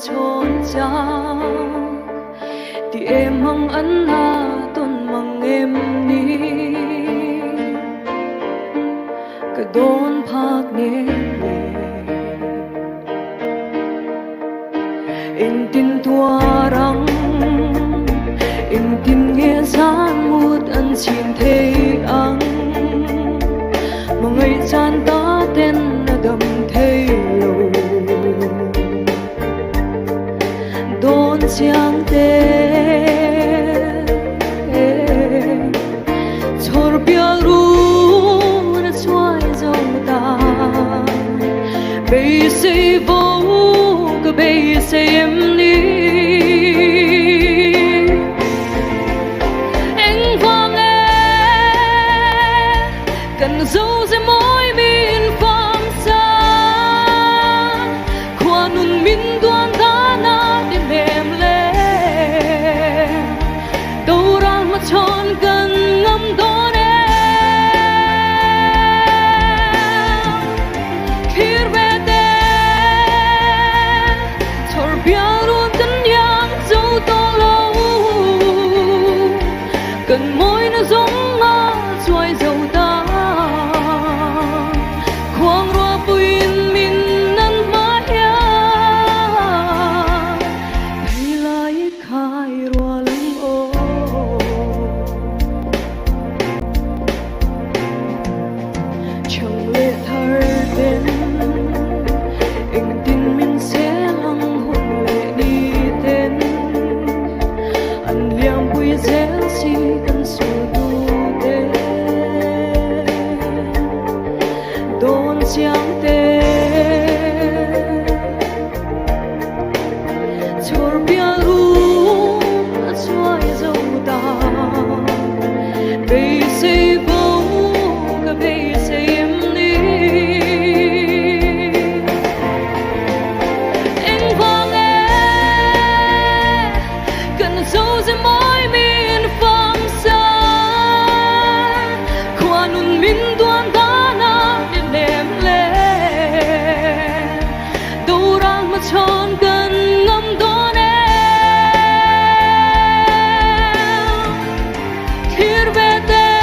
chôn chang thì em mong ăn ha tôn mong em ni cái đón phác nè em tin tua răng em tin nghe sáng mút ăn xin thế ăn mà ngày chan ta tên là đầm thế lâu đón chiang tê chor bia ru na choai dâu ta bây say vô cái bây say em đi anh vang em cần dấu dưới môi min phang xa qua nun min đoan ta na đi mềm lên đâu ra mà tròn cần ngâm đón em khi về đây chor bia luôn cân nhang dấu to lâu cần môi nó giống ngã xoay dầu ta khoang roa buin min nan ma ya hay lai khai roa lưng ô chẳng lẽ thar đến anh tin mình sẽ lăng hồn lệ đi tên anh liang bùi dễ si cần số tu tế đón chiang tê chor bia ru xoay dâu ta bây say vô cái bây say em đi anh vang em cần dấu dưới môi min phang xa qua nun min đoan ta na đến em lên đâu rằng mà tròn cần ngâm đón em khi về đây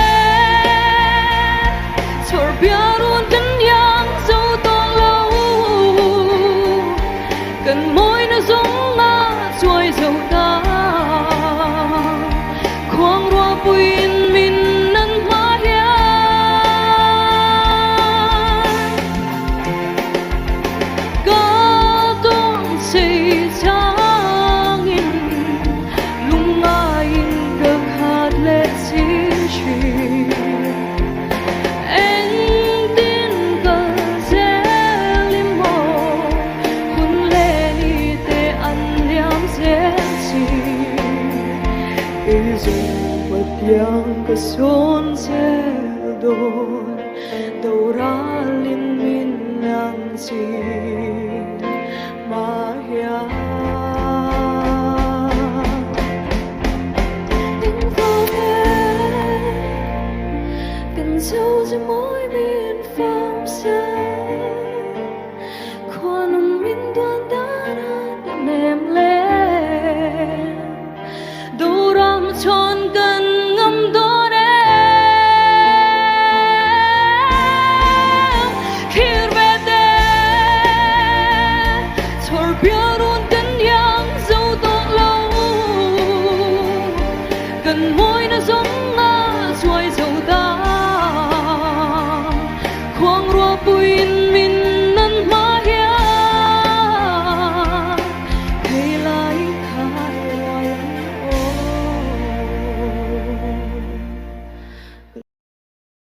chor bia luôn cân nhang dấu to lâu cần môi nó giống ngã xuôi dầu ta khoang roa buin min nan ma ya ca tong say chang in lung in được hạt lệ xin chi anh tin cơ dễ lim mồ hun lệ ni te ăn liam dễ chi dùng vật yang cái xuân sẽ đồn đâu ra liên minh nàng chi mà ya anh vô em cần sâu dưới môi miền phang xa